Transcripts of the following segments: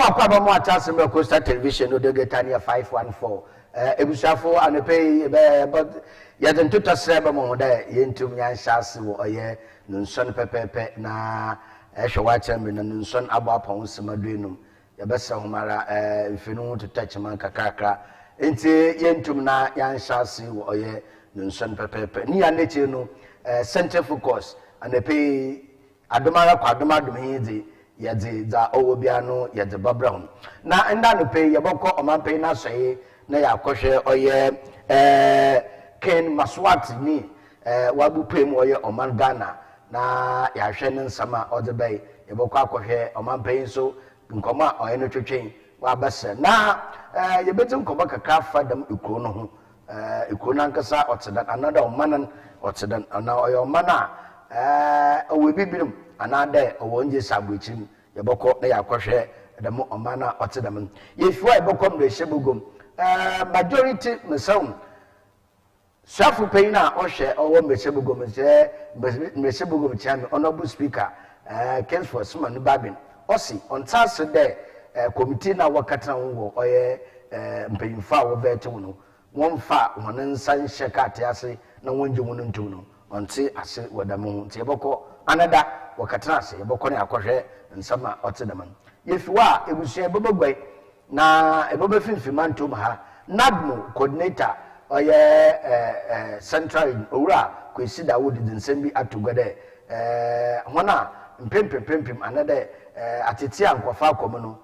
akwa mo atase me Costa television no de getania 514 ebusuafo anepe but ya den tota sreba mo da yentum nya nhyase wo oye nunson pepepe na ehwe wa chambe na nunson abo apon semaduenum ya besa homara mfenu tota chima kakakra enti yentum na ya nhyase wo oye nunson pepepe ni ya neche no center focus anepe adomara kwa adomadom hidi yede za owo bia no yede babra na nda no pe yebokọ omanpe na soye na yakohwe oye Ken Maswati ni wabu pem oye oman Ghana na yahwe ne nsama odebay yebokọ akohwe omanpe so nkoma oye no twetwen wa basa na yebeti nkoma kakra fadam ekuro no ho ekuro nankasa otedan another omanan otedan na oye omana owe bibirum anade owonje sabwechim yebokọ na yakohwe dem omana otedam yefiwa yebokọ mrehebugom majority mesom swafu peina ohwe owo mrehebugom je mrehebugom chami honorable speaker Kens for Suman Babin osi ontase de committee na wakata wo oye mpanyimfa wo beto no wonfa wonen san hyeka ate na wonje wono ntu no onte ase wadamu nti yebokọ anada wakata ase yebokọ na akohwe nsama otedam yefiwa ebusua bobogwai na ebobe finfimantom ha nadmo coordinator oye central owura kwesi Dawood dinsem bi atogode hona mpempempem anada atete ankofa akom no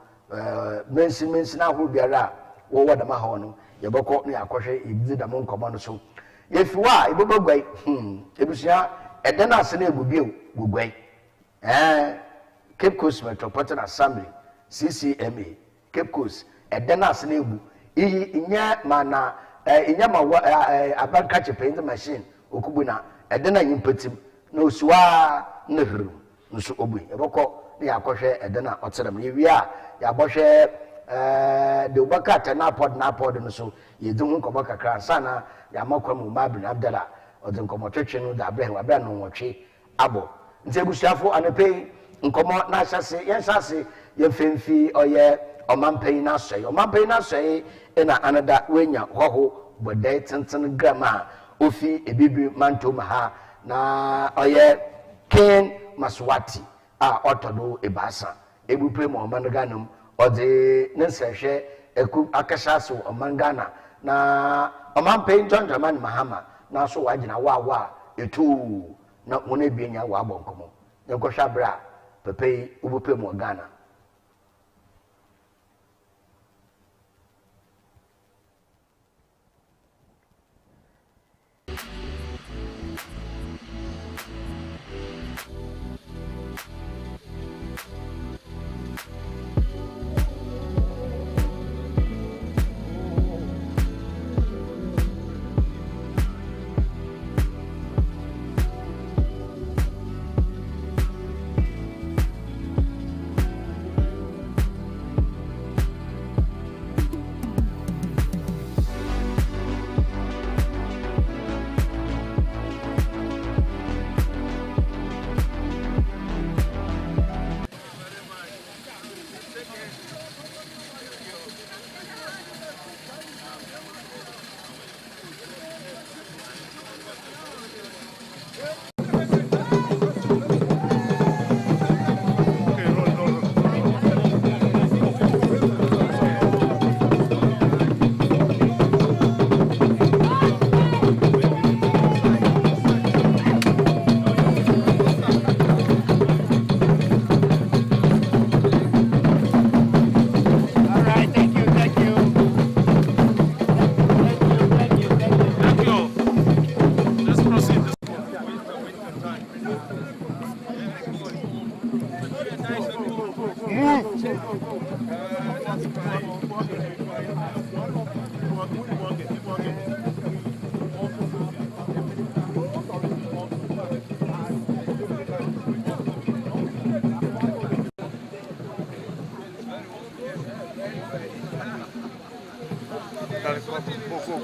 mensi na ho biara wo wodama ha no yebokọ na akohwe ibidam nkomo no so yefiwa ebobogwai ebusua edena ase na egubie gugwai Cape Coast Metropolitan Assembly CCMA Cape Coast edena ase na ebu iyi inya mana inya ma abankache paint machine okubu na edena yimpatim na osuwa na huru nso obu ebokọ na yakohwe edena otedam yewia ya bohwe de ubakata na pod no so yedun nkomo kakra sana ya makwam Mabin Abdallah odin komo twetwe no da abrahim abra no nwotwe abo nti ebusuafo anepe nkomo na hyase yen hyase ye femfi oye omanpai na soye ena anada wenya hoho bodai tenten grama ofi ebibi mantom ha na oye Ken Maswati a otodo ebasa ebupre mo omanganum ode nensehwe eku akashaso omangana na omanpai John Dramani Mahama na so wagina wa etu na wona bienya wa abonkomo nkohwa bra pepe ubupre mo Ghana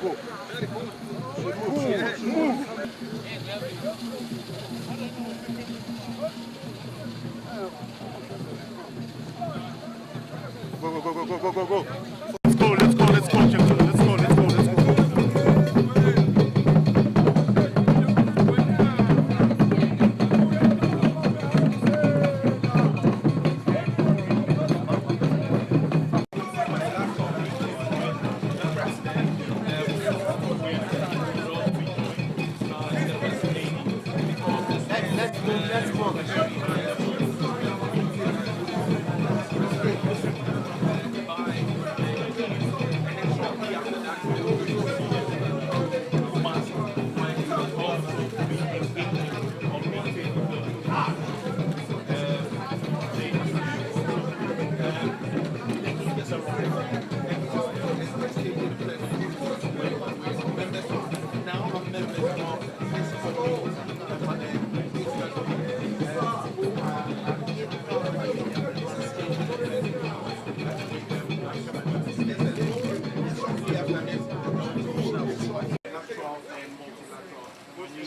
Go. Move. Go. Let's go, Jim. Let's go.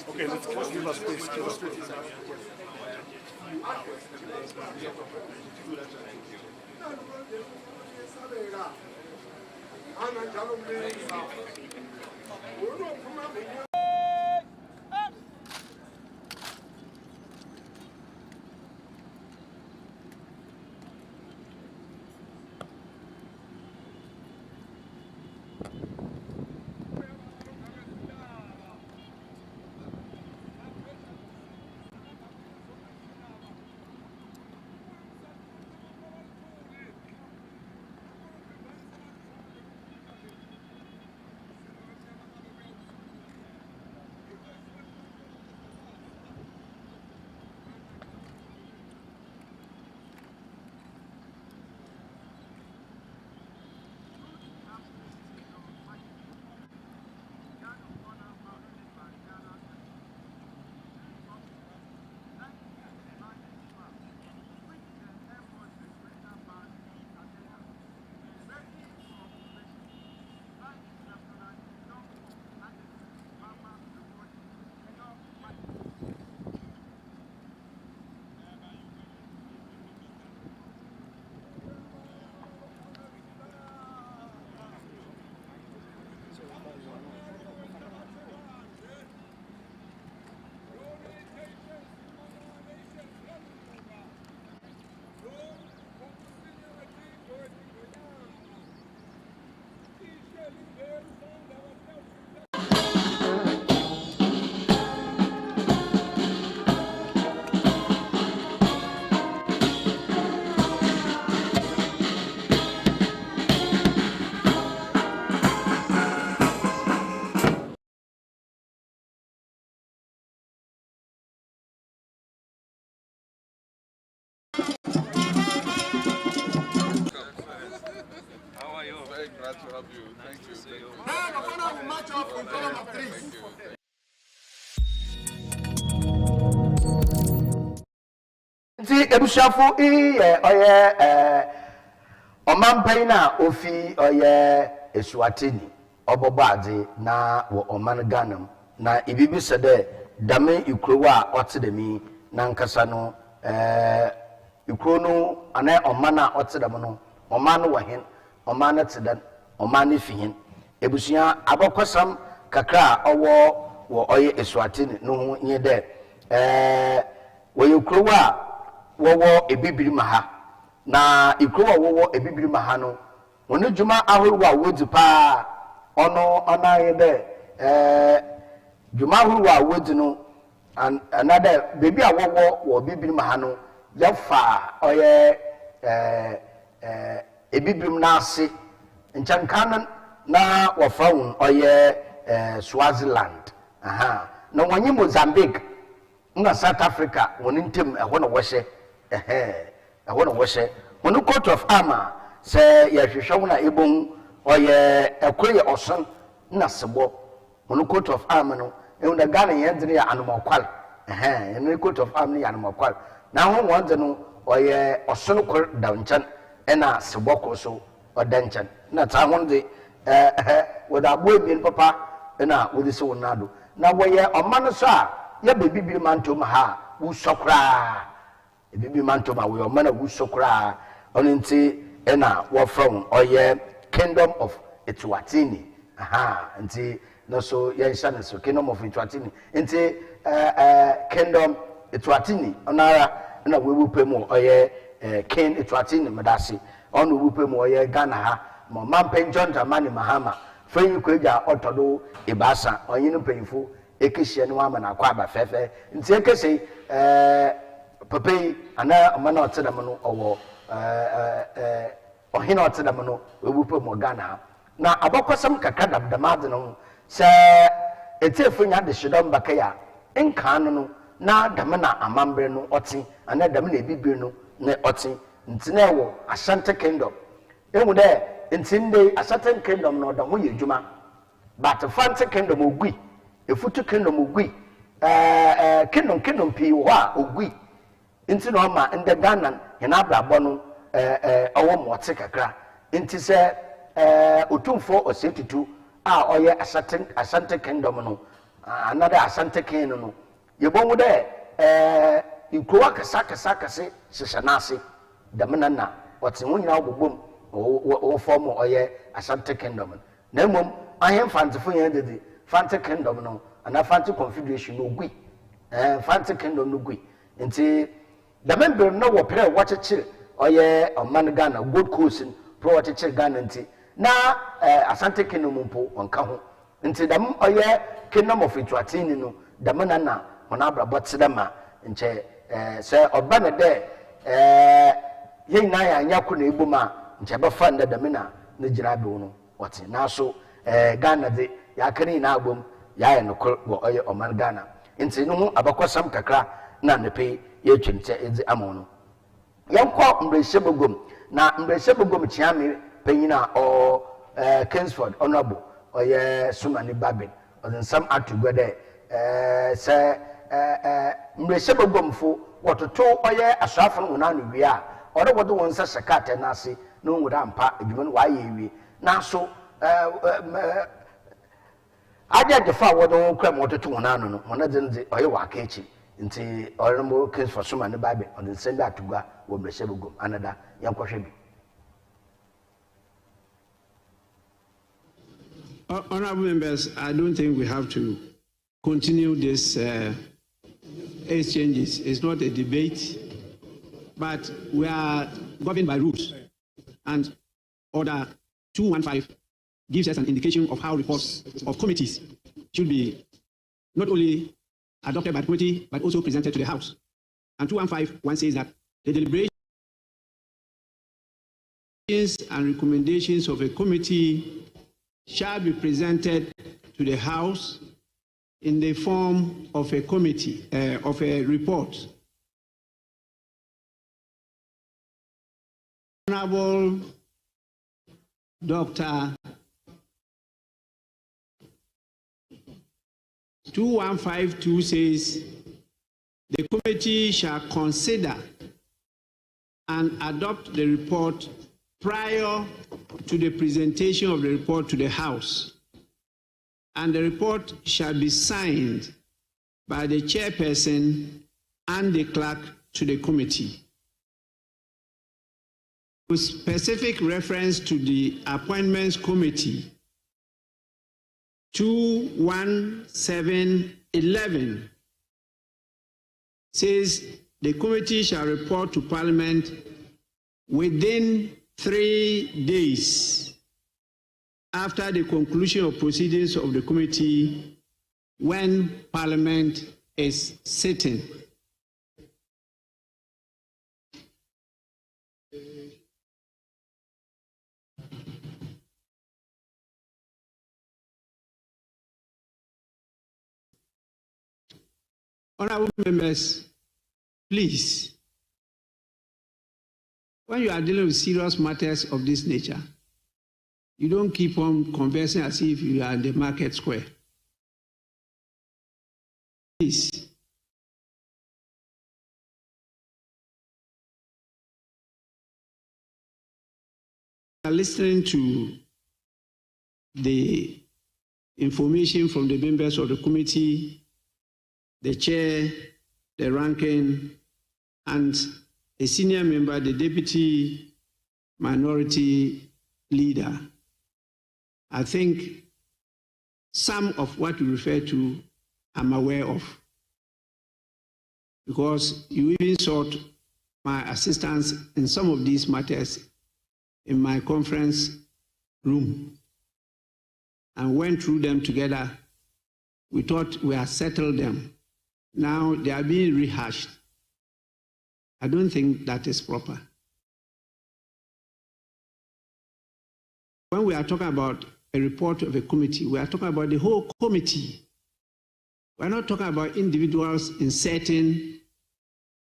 Okay, let's give us space. Glad to have you. Thank you. Match up in column of three. Nti ebushafo oye omampan na ofi oye Eswatini obobade na wo oman Ghana na ibibi sede dame ikrowa a otedemi na nkasa no ikro no ana oman a otedam no oman no wahen oman tedan oman fihin ebusia abokosam kakra owo wo oye Eswatini no ho nye de wo ikrowa wowo ebibiri maha na ikrowa wowo ebibiri maha no wonu djuma ahorwa wodi pa ono onaye de djuma ahorwa wodi no another baby a wowo wo bibiri maha no yafa oye ebibirim na ase nchankan na wafawun oye Swaziland aha na wonyi Mozambique na South Africa wonim ehwo na wohye ehwo na wohye wonu coat of armor say ya hwehwe na ebon oye ekoye oson na sebo wonu coat of armor no ehun da Ghana yendire ya anomakwal enu coat of armor ya anomakwal na ho wonde no oye oson kor danchan ena sebo ko so odanchan na ta honde woda boy bin papa ena wodi se wonado na woye omano so a ya bibiri mantom ha wo sokra bibiri mantom a wo omana wo sokra onti ena wo from oye Kingdom of Ituatini aha nti no so ye hya so Kingdom of Ituatini nti Kingdom Ituatini onara na wewu pemu oye King Ituatini medasi onu wu pemu oye Ghana ha mo mampen John Dramani Mahama fanyi kwaja otodo ibasa onyinu penfo ekehia no ama na kwa ba fefe nti ekese papai ana amana otedam no owo ohina otedam no wewu pemu Ghana na abakosam kakra dabdamade no se etefo nya de hidom bakaya enkan no na dam na amambre no oti ana dam na ebibire no na oti nti na ewo Ashanti Kingdom emu de nti nde Ashanti Kingdom no da ho ye djuma but Fanti Kingdom ogui efutu Kingdom ogui kingdom pi wo a ogui nti no ma nde Ghana hena abrabo no owo mote kakra nti se otumfo osetutu a oye Ashanti Kingdom no another Ashanti Kingdom no yebonwu de ikrowa kasa hyehyɛnase damna na ɔte ho nyina obobom o form oye Ashanti Kingdom na mmom ahen fantefo yɛn dede Fanti Kingdom no ana Fanti Confederation no gui Fanti Kingdom no gui nti damember no wo pere wɔkyekye oye ɔman Ghana Gold Coast pro wɔkyekye Ghana nti na Ashanti Kingdom mpo onka ho nti dam oye Kingdom of Ituatini no damna na ona abrabɔ tsedama nche se oba ne de yin na ya anya ko na ebuma nche ba fa nda damina na gira be no wote na so Ghana de ya kani na agbom ya ye no wo oye oman Ghana nti no ho abakosam kakra na nepe ye twemche ezi amo no yenkɔ mbrehye bogom na mbrehye bogom chiame panyina o Kingsford honorable oye Sumani Babin onsam atugode se mbrehye bogomfo wototo oye asrafo no na no wi a ode wodo won sa sekate na ase no nwura ampa edwuma no wa ye wi na so aja de fa wodo won kra mototo won anu no wona dzenze oye wa ka echi nti oremo case for Suma ne Bible on the send atugwa wo mbrehye bogom anada yankohwe bi. Honorable members, I don't think we have to continue this exchanges. It's not a debate, but we are governed by rules. And Order 215 gives us an indication of how reports of committees should be not only adopted by the committee, but also presented to the House. And 215 says that the deliberations and recommendations of a committee shall be presented to the House in the form of a committee, of a report. Honorable Dr. 2152 says the committee shall consider and adopt the report prior to the presentation of the report to the House, and the report shall be signed by the chairperson and the clerk to the committee. With specific reference to the Appointments Committee, 21711 says the committee shall report to Parliament within 3 days after the conclusion of proceedings of the committee when Parliament is sitting. Honorable members, please, when you are dealing with serious matters of this nature, you don't keep on conversing as if you are in the market square. Please. Listening to the information from the members of the committee, the chair, the ranking, and a senior member, the deputy minority leader, I think some of what you refer to I'm aware of, because you even sought my assistance in some of these matters in my conference room and went through them together. We thought we had settled them. Now they are being rehashed. I don't think that is proper. When we are talking about a report of a committee, we are talking about the whole committee. We're not talking about individuals inserting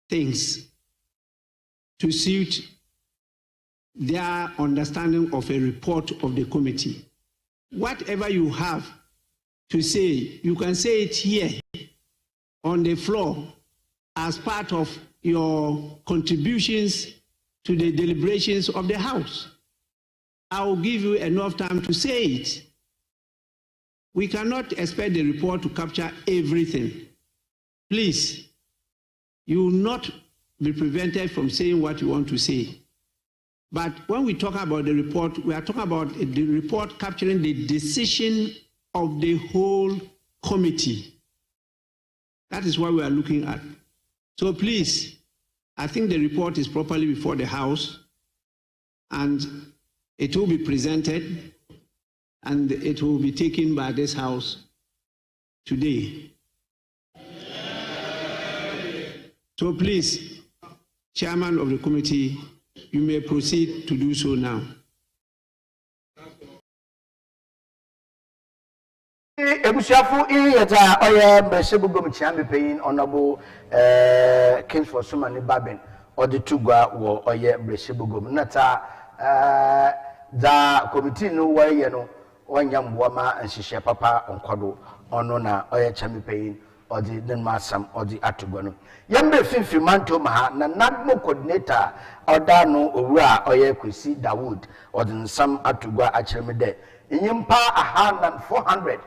things to suit their understanding of a report of the committee. Whatever you have to say, you can say it here on the floor as part of your contributions to the deliberations of the House. I will give you enough time to say it. We cannot expect the report to capture everything. Please, you will not be prevented from saying what you want to say. But when we talk about the report, we are talking about the report capturing the decision of the whole committee. That is what we are looking at. So please, I think the report is properly before the House, and it will be presented, and it will be taken by this House today. So please, Chairman of the committee, you may proceed to do so now. Ebusiafo iyeta oye mbeshebugom chiambe peyin honorable Kingsford Sumani Babin oditugwa wo oye mbeshebugom nata da committee no waye no wanyamboa ma nhihye papa onkodo ono na oye chiambe peyin odi nenmasam odi atugwa no yambe fifi manto ma na nadmo coordinator oda no owura oye Kwesi Dawood odi nsam atugwa akyeremede nyimpa 400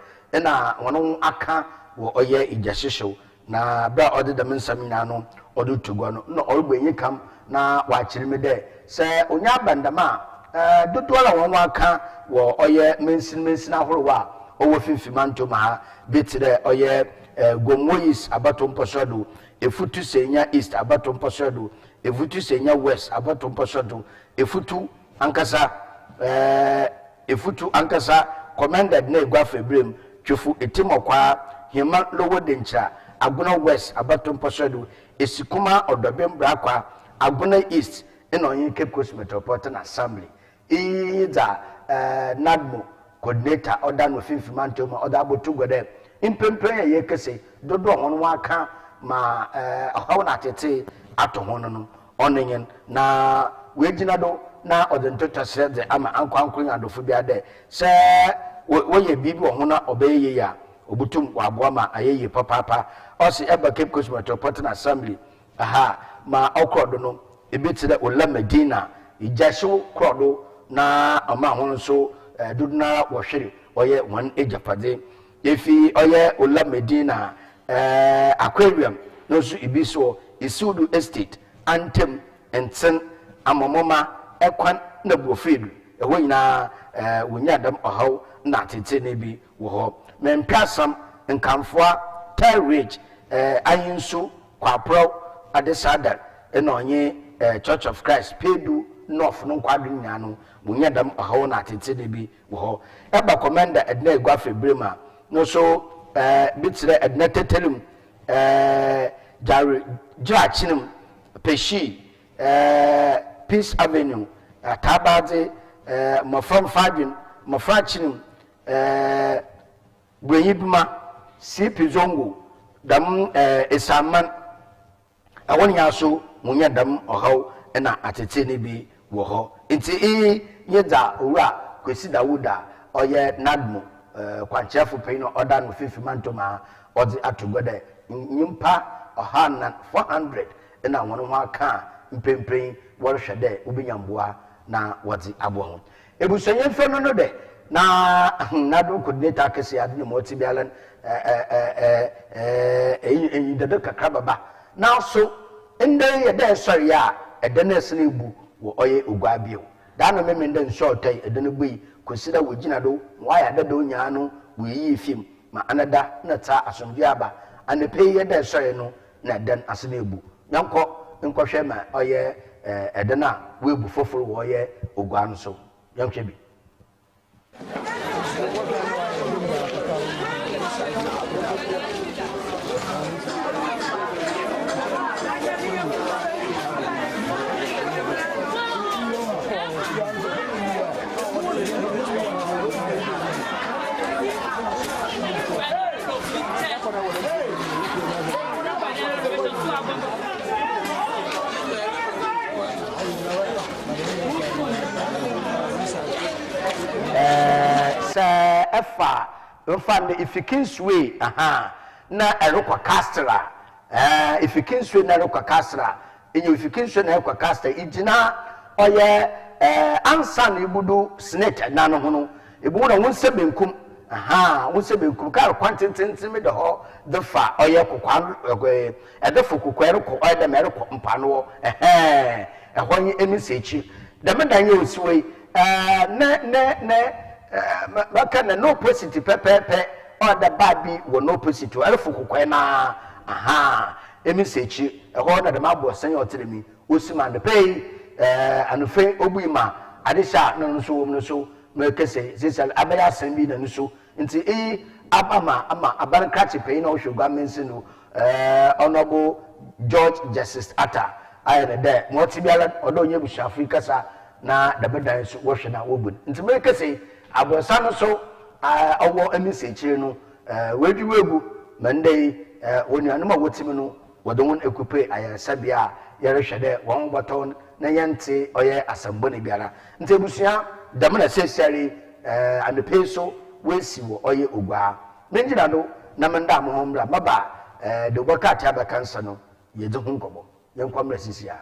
na wono aka wo oye ijashisho na bra odi da mensam nya no odi tugwa no na orugbenyi kam na wa akyeremede se onya bandama dodola won aka wo oye mensin ahorowa owo fifi manto ma bitire oye Gomoyis abatom posodo efutu senya east abatom posodo efutu senya west abatom posodo efutu ankasa commanded na egwa febrem twofu etimokwa hima lowo dencha aguna west abatom posodo esikuma odobem brakwa aguna east ina onye Cape Coast Metropolitan Assembly iza nadmo coordinator order no finfimanto ma order abotugode impempe ye kese dodo hono waka ma hawo na tete ato hono no onenyen na wejina do na odentota sede ama ankwankwan adofo bia de se woye bibi ho na obeye ya obutum wabo ma ayeye papa osi eba Cape Coast Metropolitan Assembly ma okrodo no ebetire Ola Medina ijasho krodo na ama hono so duduna wo hwere oye wan ejapade efi oye Ola Medina aquarium no so ibiso Isudu Estate Antem Enten amomoma ekwan na buofedu ewo nyina wonya dam ohaw na tete ne bi wo ho mempiasam nkamfoa Terridge ayinso kwapro adesada ena onye Church of Christ Pedu North no kwadu nya no wonya dam ohaw na tete ne bi wo ho eba commander edna egwa febrema no so bitire edna tetelum jarachinim peshi Peace Avenue tabade mafam fadin mafachinim bwenyibma CP Zongo dam esaman awon yaso munya dam ohaw na atete ne bi wo ho nti yeda owura Kwesi Dawuda oye nadmo kwanchefu peino order no fifimanto ma odi atugode nyimpa 400 na wono ho aka mpempen worhwede obinyamboa na wodi abo ho ebusonye mfe no de na nadu coordinator kese ade no moti bialan dede kakra baba na so ende ye de sori a ede na esene bu wo oye ogwabio da no me mende nso otai edene bui kosida wogina do waya da do nya no we fim ma anada na ta asomdwe aba anepe ye da sɔre no na dan ase na ebu nyanko nkɔhwɛ ma ɔyɛ edena we bu foforo wo ɔyɛ ogua no so yanhwɛ bi efa mfande ifikinswe na erokwa castra ifikinswe na erokwa castra enye ifikinswe na erokwa castra igina oye ansa na ibudu snake na no hono ebu na wonse benkum wonse benkum ka kwantententin me de ho de fa oye kokwa edefo kokwa erokwa oye de merokwa mpano ehonye emisechi de medanye osiwe baka na no opposite pepepe or the baby were no opposite to elfu kwena emisechi eho na de mabo san yo tere mi osima de pay anufe obuima adesha no so wom no so me kese sesal abaya san bi na so nti ama abankrati pay na ohwegwa mensi no honorable George Justice Atta ayene de mo tibiala odo nye busha Africa sa na de bedan so wo hwe na wo bun nti me kese abosa no so awo emisechi no wedwegu mande wonu ma wotimi no wodon ekupe ayasabia yerehwede won boton na yente oye asambo ne biara nti ebusua dam na sesari anepe so wesi wo oye ogwa menjira no na menda mo homra baba de bokata ba kansa no yedi hu nkobo yenkwamra sisia.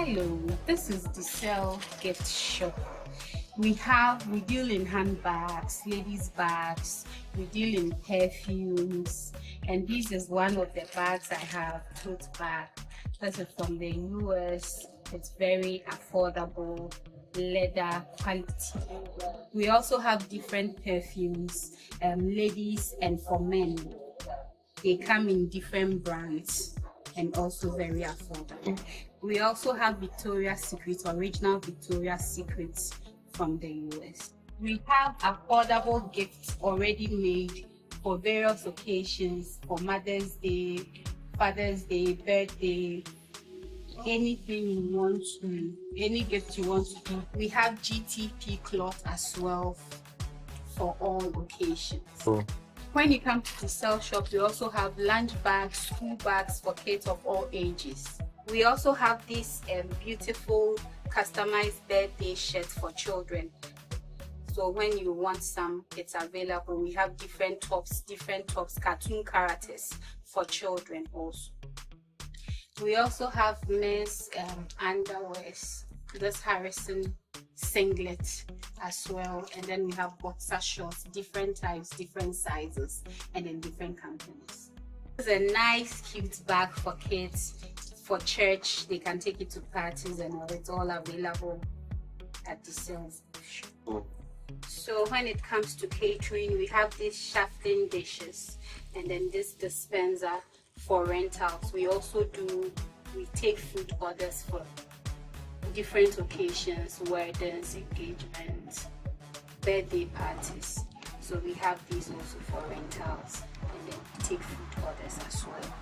Hello, this is the Cell Gift Shop. We deal in handbags, ladies' bags, we deal in perfumes, and this is one of the bags I have, tote bag. This is from the US. It's very affordable, leather quality. We also have different perfumes, ladies and for men. They come in different brands and also very affordable. We also have Victoria's Secret, original Victoria's Secret from the US. We have affordable gifts already made for various occasions, for Mother's Day, Father's Day, birthday, anything you want to, any gift you want to do. We have GTP cloth as well for all occasions. When you come to the Cell Shop, we also have lunch bags, school bags for kids of all ages. We also have this beautiful customized birthday shirts for children. So when you want some, it's available. We have different tops, cartoon characters for children also. We also have men's underwears, this Harrison singlet as well, and then we have boxer shorts, different types, different sizes, and in different companies. It's a nice cute bag for kids, for church. They can take it to parties and all. It's all available at the sales shop. So when it comes to catering, we have these shafting dishes and then this dispenser for rentals. We take food orders for different occasions, weddings, engagements, birthday parties. So we have these also for rentals, and then take food orders as well.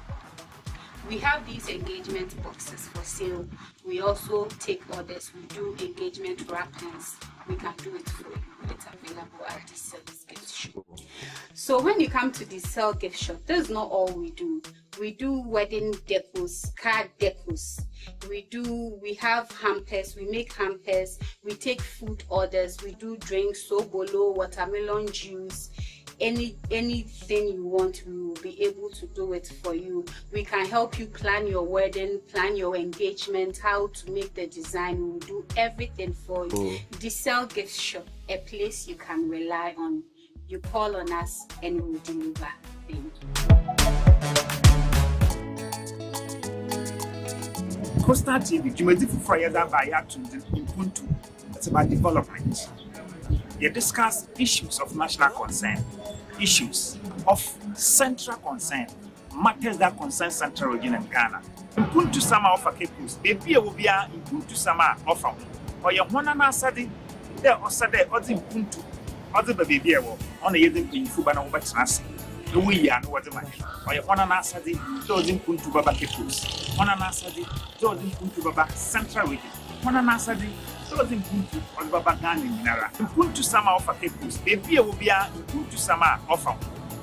We have these engagement boxes for sale. We also take orders. We do engagement wrappings. We can do it for you. It's available at the Cell's Gift Shop. So when you come to the Cell Gift Shop, that's not all we do. We do wedding decos, card decos. We have hampers. We make hampers. We take food orders. We do drinks, sobolo, watermelon juice. Anything you want, we will be able to do it for you. We can help you plan your wedding, plan your engagement, how to make the design. We will do everything for you. The Cell Gift Shop, a place you can rely on. You call on us and we will deliver. Thank you. Coastal TV, Jumedi Fufaya Baya to Ubuntu. It's about development. You discuss issues of national concern, issues of central concern, matters that concern Central Region and Ghana. Ubuntu Sama offer Kepus, baby will be a Ubuntu Sama offer. Or your one and Asadi, there or Sade or the Ubuntu, or the baby on the Yedin in Fubana Batanasi. We are no what the money. Or your one and Asadi, those in Puntu Baba Kepus, one and Asadi, those in Puntu Baba Central Region, one and Asadi. Those in Puntu or Baba Gani Minara. Ubuntu Sama offer Kepus, baby will be a Ubuntu Sama offer.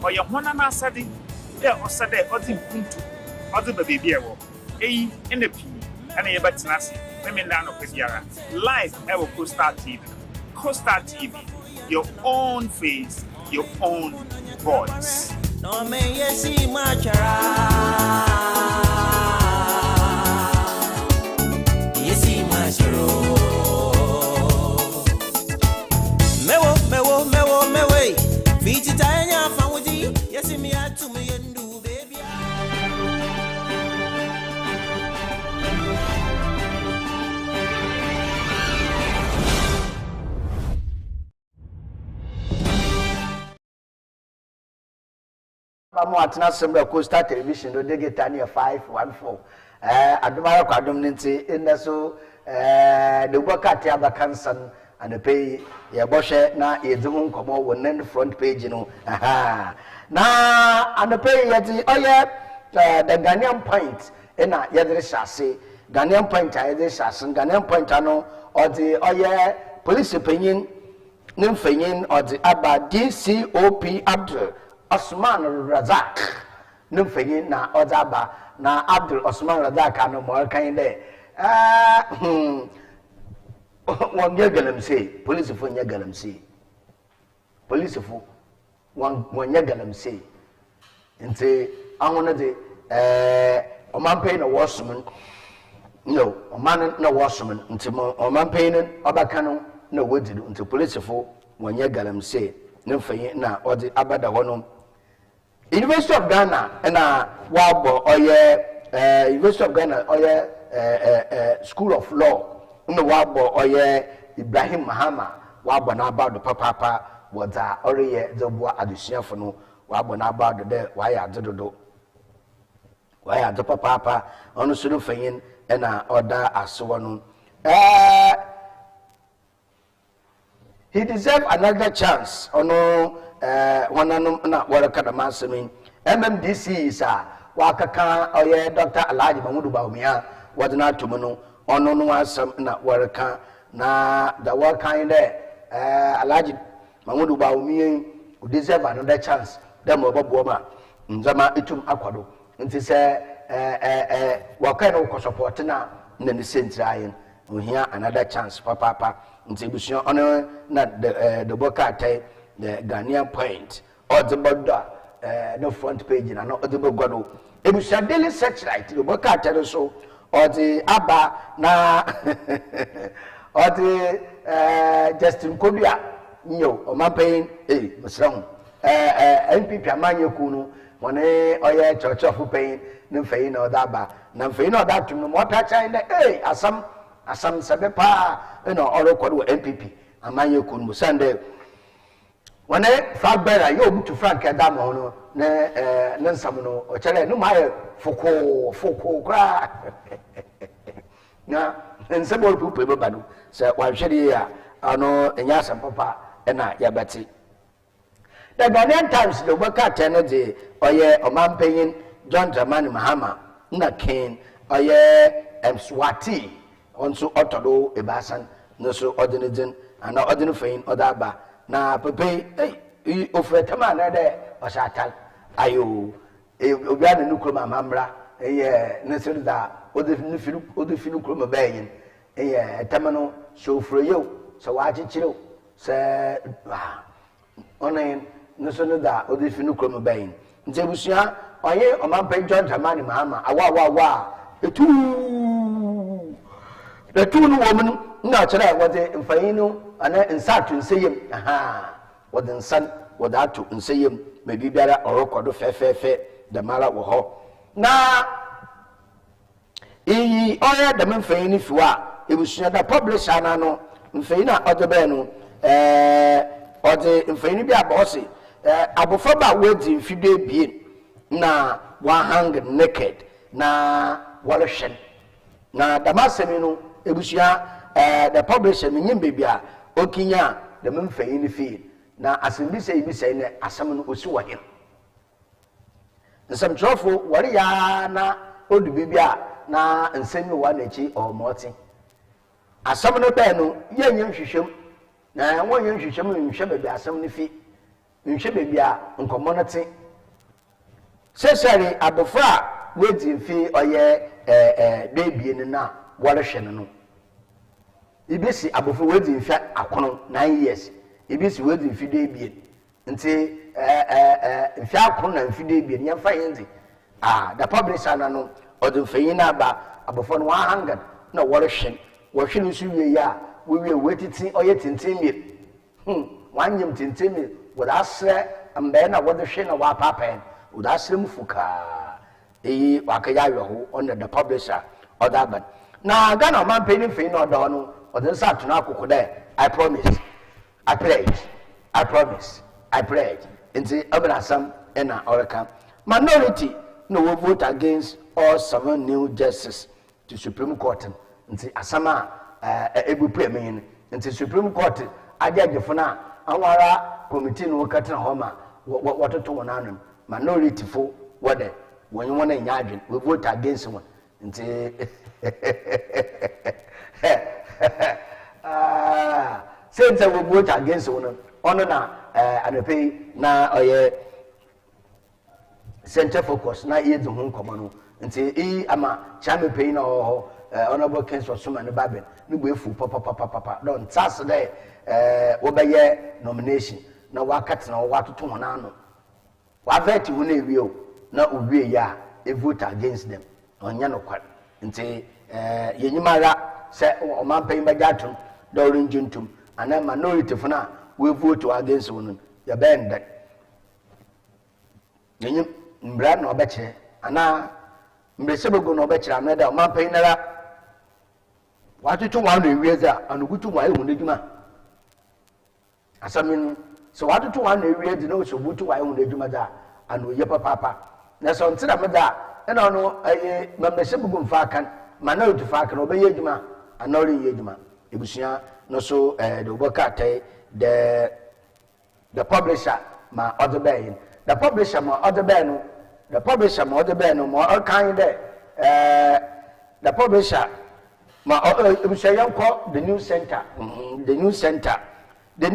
Or your one and Asadi, there or Sade or the Puntu, or the baby in the P, and a Batanasi, women down of Pediara. Live ever Coastal TV. Coastal TV, your own face, your own voice. No me yesi machara. Yesi macharo. Mewe. Viti taenya fawuji. Yesi mi atu mi yendu baby. Mamo atena sembra Coastal Television do Degetania 514. Adumara kwadum nti indeso de bokati abakansan and pay ya boshe na yedumu nkomo wonen front page no. Na and pay yeti oye the Ghanaian point na yedre shase Ghanaian point yedre shase Ghanaian point ano or the oye police opinion nimfenyin or the aba DCOP Abdul Osman Razak nimfenyin na odaba na Abdul Osman Razak ano mo kan de one yagalam say police for yagalam say police for one yagalam say nti ahona de oman pay na washman no oman na washman nti oman pay na obaka no na wodidu nti police for one yagalam say nimfenyin na odi abada hono University of Ghana na wabo oye University of Ghana oye School of Law no wabo oye Ibrahim Mahama wabo na about the papa waza oriye zobua adusiafo no wabo na about the waya adodo waya do papa onu sunu fanyin na oda aso no he deserve another chance ono wananum na waraka da masemi MMDC isa wakaka oye Dr. Alhaji Mahmudu Bawumia wadana tumuno ono no asam na waraka na the work kind Alhaji Mahmudu Bawumia who deserve another chance dem obobuoma nzama itum akwado nti se waka no ko support na ni sentrayen ohia another chance papa nti busuo ono na the bokatai the Ghanaian point or the border no front page na no the bogodo ebusia daily searchlight the bokatai so or the aba na or the Justin Kodua nyo o mampain musram NPP amanyeku no wone oye church of pain no fei na odaba na fei na odatum no mota chine asam sebepa no orokodo NPP amanyeku no sande wone fagbera yo butu frank edamo no ne nsam no o chere no maye foko kra na nsebol pupe bebadu se wa hwede ya ano enya asam papa ena yabati the Ghanaian Times the worker teno de oye Omampenyin John Dramani Mahama na Ken oye Swati onso otodo ebasan no so ordination and ordinary fein odaba na pepe ofretama na de osatal ayo obiane nukroma mamra nesiri da odi kroma bayin tamano so freyo so wachichiro se onen nesiri da odi kroma bayin ntebusia oye Omampenyin John Dramani Mahama awa etu no woman na chere wode mfayino ana insatu nseyem wode nsan wode atu nseyem me bibiara orokodo fefefe da mara wo ho na iyi oya da mfayini fiwa ebusua da publisher na no mfayina odebe no ode mfayini bi abose abofoba wedi mfide bie na wa hang naked na walashen na damasemino ebusia the publisher menyim bebia okinya the memfayini fi na asembisa ibisa ne asam no osi wa hin nsam trofo wari ya na odu bebia na nsemi wa na chi o moti asam no be no yenya hwehwem na wonye hwehwem nhwe bebia asam no fi nhwe bebia nkomonoti sesari abofra wedi fi oye baby ni na walashen no ibisi abofo wedi mfa akono 9 years ibisi wedi mfi de bie nti mfa akono na mfi de bie nyamfa yenzi the publisher na no odin fayin na ba abofo no 100 na walashen wahwene su wie ya we wetiti oye tintin mie wanyem tintin mie wada asre ambe na wada hwe na wa papa wada asre mfuka wakaya yoho on the publisher other but na Ghana Omampenyin fe no do no odin sa tuna akoko there I promise I promise I pledge nti abrasam ena oreka minority no will vote against all 7 new justices to Supreme Court nti asama ebu premen nti Supreme Court ajajefo na awara committee no katena homa watoto wonanum minority fo wode when you want to imagine, we vote against one. Say we vote against one. On na and pay na center focus na ye do hon komo no. Say ama chame pay na honorable Kings for Suma and Babin. No be fu papa. Don't task there. Obeye nomination. Na wakat na watoto honano. Wa vet hu na ewieo. Na uwie ya vote against them onya no kwa nti yenyimara se Omampenyin bajatum do rinjuntum ana minority funa we vote against one ya bend yenyim mbra na obeche ana mbresebego na obeche na da Omampenyin nara watutu wan ewie za anugutu wan ehu nedjuma asamin so watutu wan ewie de no so butu wan ehu nedjuma da anu ye papa na so ntira meda ena no membership gum fakan minority fakan obeye adwuma anori ye adwuma ebusia no so the oboka the publisher ma other bay the publisher ma other bay no mo kan de the publisher ma ebusia yanko the new center the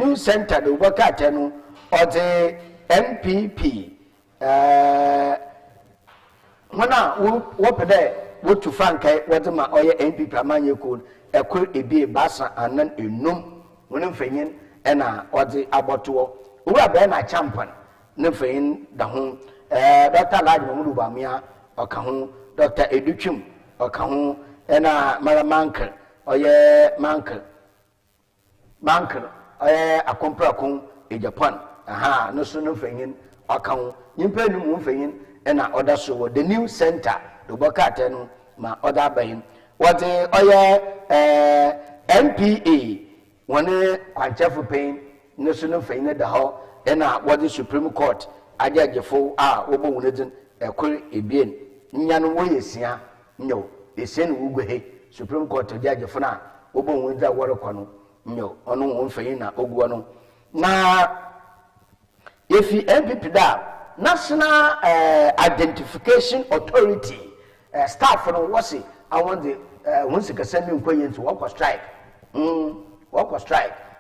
oboka no or the MPP wana wo pede wo tu frankai wo ma oye NPP amanye ko ekor ebi basa anan enum wonim fanyin ena ode aboto owura be na champion ne fanyin da ho Dr. Ladi Mamudu Bamia oka ho Dr. Edutwim oka ho ena mara mankel oye mankel oye akompra kon e Japan no so no fanyin oka ho nyimpa nu mu fanyin ena order so the new center do bokate no ma order bayin what oye NPA one kwanchefo pain no so no fanyin da ho ena what the Supreme Court ajajefo obo wonedin ekor ebien nya no woyesia nyo esien ugwe Supreme Court ajajefo na obo wonedin worokọ no nyo ono won fanyin na oguo no na if you MPP da National Identification Authority staff no was it I want the once you send me to work or strike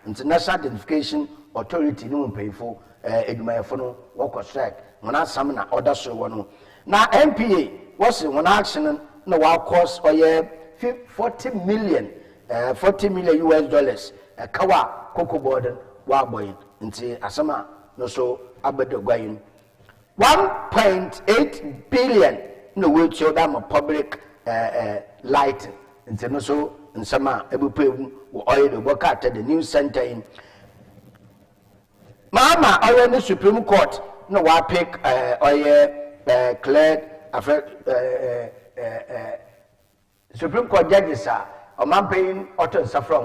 International Identification Authority no pay for edumayefo work or strike when I summon order so one now MPA was it one action no wa cost or $40 million US dollars kawa cocoa board wa boy nti asama no so abedo gwayin 1.8 billion no we show them public light nti no so nsama ebupem wo oil the work at the news center in mama oil the Supreme Court no wa pick oil cleared Supreme Court judges are paying auto suffer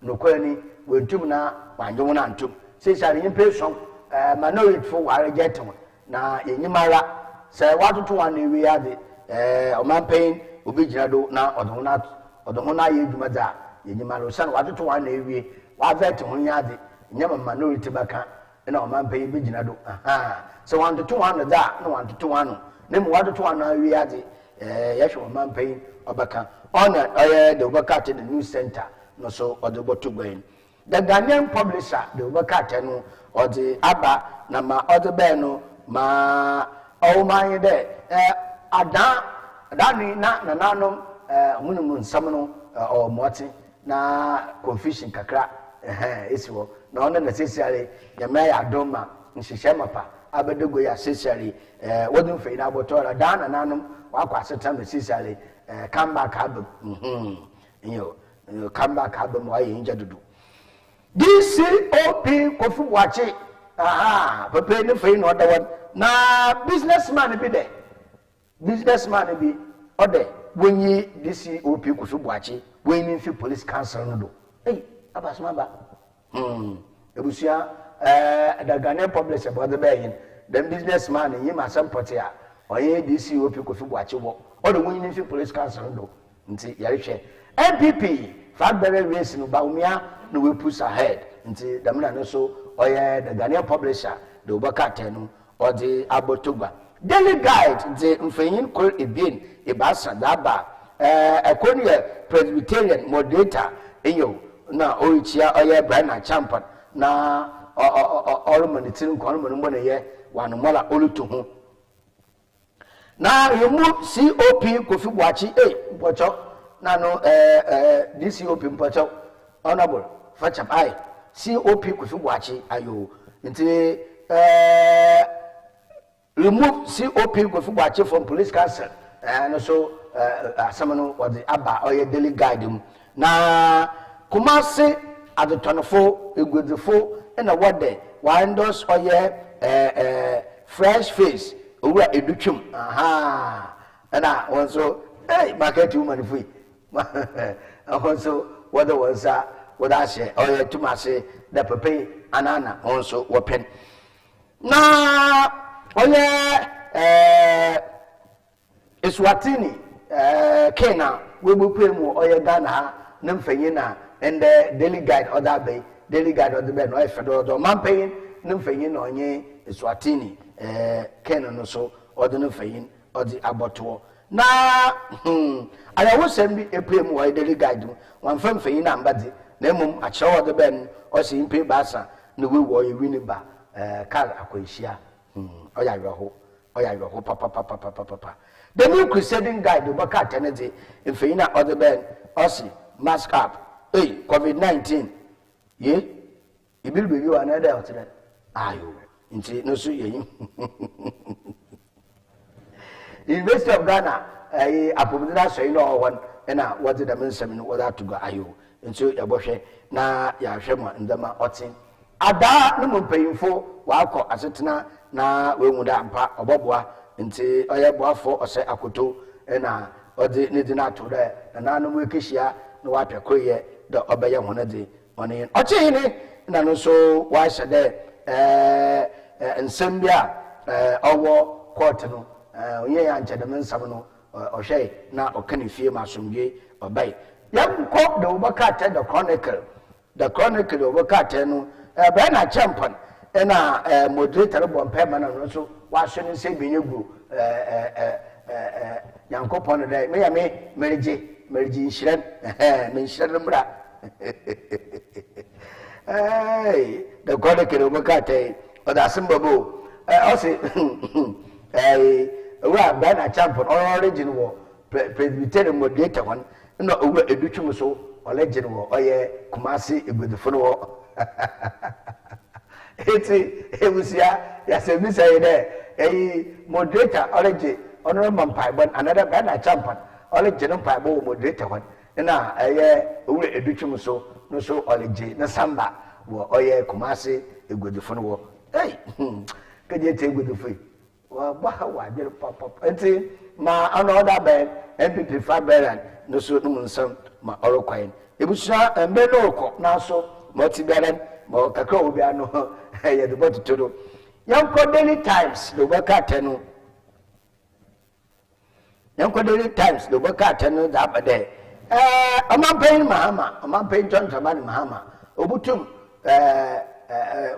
no kwani we tum na wanjo na ntum say shall in person minority for wa reject na yenyimara say watoto wan na wi ade paying obi gina do na odho na ye dwuma da yenyimara say watoto wan na wi wa vet ho nya ade nyama minority baka na paying bi gina do so watoto wan da na watoto wan na mu watoto wan na wi ade yehwe paying obaka on the Obaka the news center no so or the Botugain. The Ghanaian publisher, the Obaka no or the Abba na ma other beno ma oh my there ada dani na nanom munumun samno or moti na confusion kakra isiwo na ona necessarily ya me adoma nhihemapa abedogo ya necessarily wodun fe na botora dana nanom wakwasetam necessarily come back album come back album why inja dudu DCOP Kofi Wachi papa ni fe no other one na businessman be there businessman be other when yi DCOP Kofi Wachi when yi fi police council no do hey abasma ba ebusia the Ghanaian publisher about the bayin the businessman yi ma sampote a oye DCOP Kofi Wachi wo or the winning police council do nti yarehwe MPP Fadbere race no baumia no we push ahead nti damna no so oye the Ghanaian publisher the Obaka tenu or the Abotogba daily guide nti mfanyin ko ebien ebasa daba economy Presbyterian moderator eyo na oichia oye Brian Champion na oromanitin ko oromani na ye wanomola olutuhu na remove COP Kofi Wachi Pocho na no DCOP Pocho honorable Facham I COP Kofi Wachi ayo nti remove COP Kofi Wachi from police council and also asamano or the Abba or your daily guide na Kumasi at the 24 egudefo and a what day windows or your fresh face Ura educhum and I also hey market woman free also what was what I say or to my say the pay anana also weapon na Eswatini Kena we will pay more or Ghana Nymphenina and the daily guide or that bay daily guide or the bed no federal man paying Nymphenina or ye Eswatini Kena no so or the Nymphen or the Aborto. Na I will send me a pay more daily guide one from Fayina and Buddy, Nemum a show the ben or seeing pay bassa no we were a winning bar Car Aquatia or Yaho or Yaho papa. The new crusading guide the Baka Tennessee in Fayina or the ben Ossie mask up COVID-19 ye you will be you another alternate ayo into no so ye University of Ghana apomida so no one and what did the minister know that to go ayo into your boshe na ya hwema ndama otin ada no mpayimfo wa akọ asetena na we mu da mpa oboboa nti oyeboafo ose akoto na ode ne di na to da na no mu kehia na wa pekoye da obeye honade one oche ni na no so wa hyede nsembia owo court no onye ya nche de mensam no ohwe na okanifie masomdwe obai yakko the Obaka the chronicle the Obaka no Brian Champion ena moderator bo mpema na no so wa hwe ne se binyegu Yankopon no dai me ya me merigi nshire me nshire mbra the god ke no makate odasim babo o se wa Brian Champion origin wo Presbyterian moderator one no owura edutwum so origin wo oye Kumasi Igudufo no eti ebusia ya se mi say there moderator origin honorable Mpaibo another Brian Champion origin Mpaibo moderator one na owura edutwum so no so origin na samba wo oye Kumasi Igudufo no kaje te Igudufo wa ba wa der pop eti ma another band MPP 5 Bernard no so no nsam ma orokwan ebusia embe no ko na so multi-Bernard ma kakra obi ano ye de botuto yanko Daily Times do baka tenu yanko Daily Times do baka tenu da bade amampen John Dramani Mahama obutum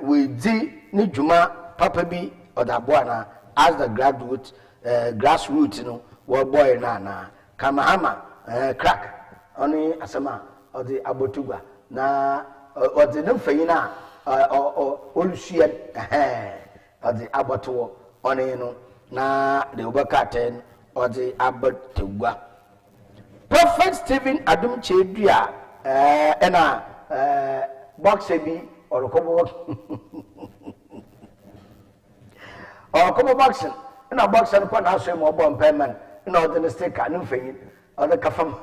we di ni djuma papa bi odaboana as the grassroots no war boy na Kamahama crack oni asama odi abotugwa na odi no fayina olusuye odi aboto oni no na de obakaten odi abotugwa Prophet Stephen Adum Chedua ena boxer bi orokobo boxing na boxer ko na so mo bo mpaiman na odi ne sticker no fayin odi ka fam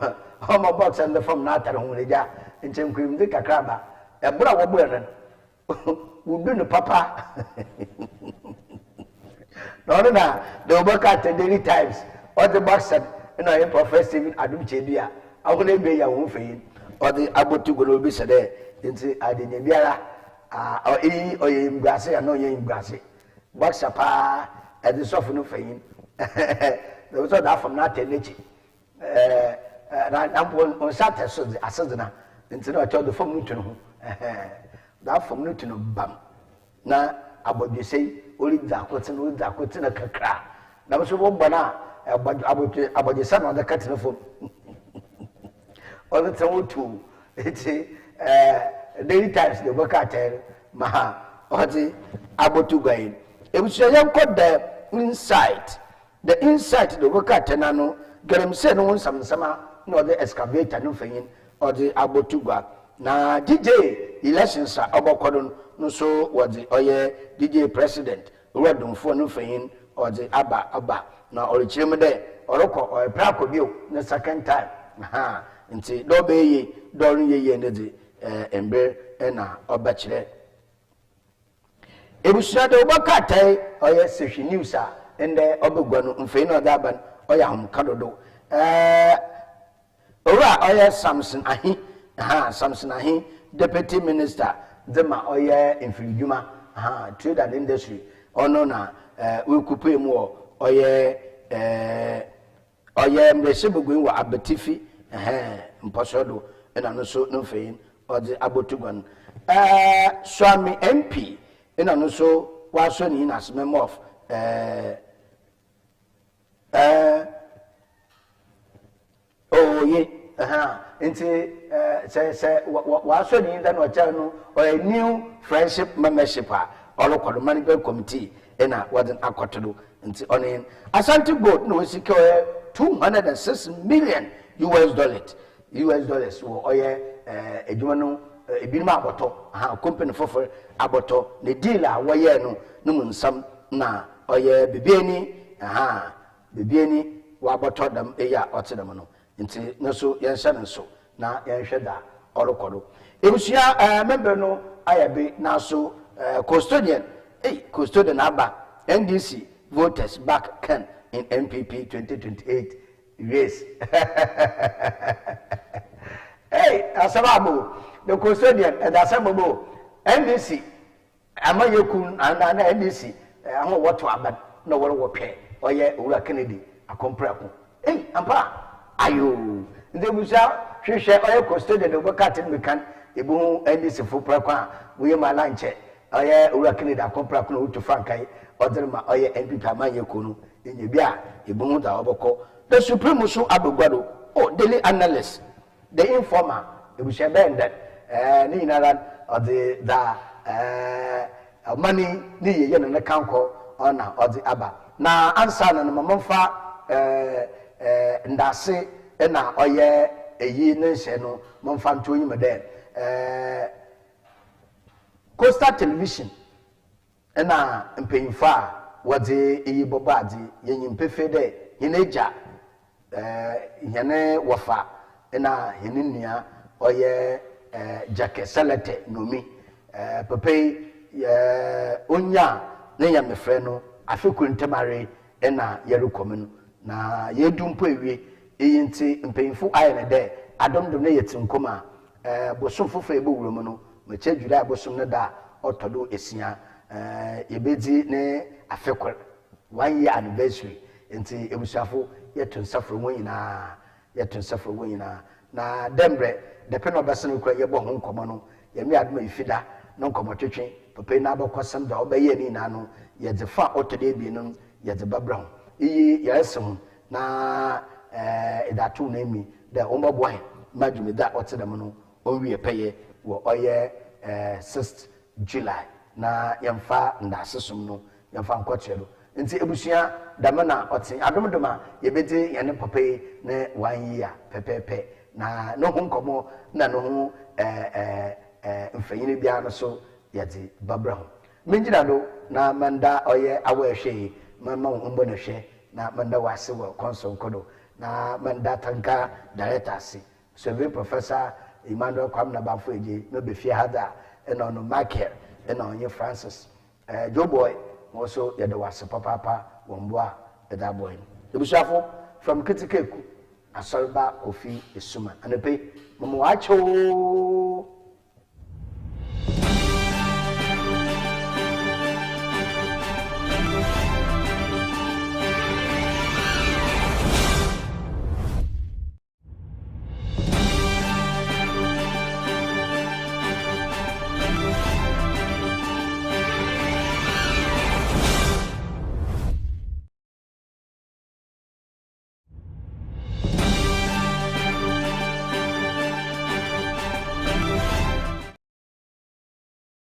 mo boxer the fam na atare hu leja nchen kwim de kakraba e bra wo boeren wudu no papa no na the obaka Daily Times odi boxer na ye Prophet Stephen Adum Chedua ahuna be ya hu fayin odi abotu goro bi sede nti adenye biara oye mgbase ya no ye mgbase boxer pa edi sofu no fayin the so that from na tenechi na on sat so asezena nti na to the form nutu no that form nutu no bam na abodwesei ori zakote na kakra na so bo bona abodwesa na da katina form all the time to eti Daily Times the bakater ma odi abotu gwain ebusu yanko the insight the bakater na no gerem se no nsama no the excavator no fayin odi abotu gwa na DJ elections obokodo no so wodi oye DJ president Rodonfo no fayin odi aba na orichirem de oroko prako bio na second time nti do be yi do run ye ne de embe na obachire ebusia de obakatai oye sehwi news ende obegwa no mfei na odaban oya hom kadodo ora oye Samson Ahi deputy minister dema oye infiliduma trade and industry ono na we kupe mu oye mresebegwen wa abatifi mposodo ena no so no fein odi abotugwan Swami MP ena no so wa so ni na smem of nti se wa so ni da no cha no or new friendship membership olokodo management committee ena wadin akotodo nti onin Asante Gold no sike $206 million US dollars wo oye edwuma no ebinima aboto company for aboto ne deal a woye no mu nsam na oye bibieni wa aboto dam eya otedam no nti no so yenhye nso na yenhwe da orokodo ebusia member no ayabe na so custodian aba NDC voters back can in MPP 2028 race. Hey, Asababu, the custodian and Asababu, NDC, Amayokun and NDC, I don't what to happen, no one will pay, or yet Ura Kennedy, a comprapo. Hey, Ampa, ayo, they will share, she share all custodian of Wakatin, we can, Ibu NDC for Prakwa, we ma lanche oye ura Canada kompra kuno utu frankai oderma oye NPP amanye kunu enye bia ebumu da oboko the supreme so abogwado daily analyst the informer ebusha bend ni inara odi da money ni ye na kanko ona odi aba na answer na mamfa ndase na oye eyi ne hye no mamfa ntoyi mede Coastal Television na mpanyimfa wode eyi bobadi yenyimpefe de hineja hene wafa na hininua oye Jake Selete nomi pepe onya na ya mefre no afeku ntemare na yerekomu na yedumpo ewie eyinti mpanyimfo ayene de adomdom na yetinkoma bosom fofo ebe wuromu no meche dwura abosom ne da otodo esia yebedi ne afekor 1 year anniversary enti ebusuafo yetunsafro wonyina na dembre de peno basene kura yebo ho nkomo no yemi adoma ifida no nkomo twetwe pepe na abakosem da obaye ni na no yede fa otode bi no yede babra ho iyi yesem na edatu na emi de ombabo madwumi da otedam no onwie peye wo oye 6th July na yemfa ndasesum no yemfa nkochero nti ebusua damana oti adomdoma yebedi yene papai ne 1 year pepepe na no hunkomo na no hu mfanyine bia no so yedi babra ho menjira do na manda oye awehwe mama umbo no hwe na manda wase wo konson kodo na manda tanka director survey professor Emmanuel Kwamna Bafoeje no be fie hada eno no Michael eno onye Francis Joe Boy also yede wase papa womboa eda boy ebusuafo from Kitikeku asolba Kofi Esuma anepe momo acho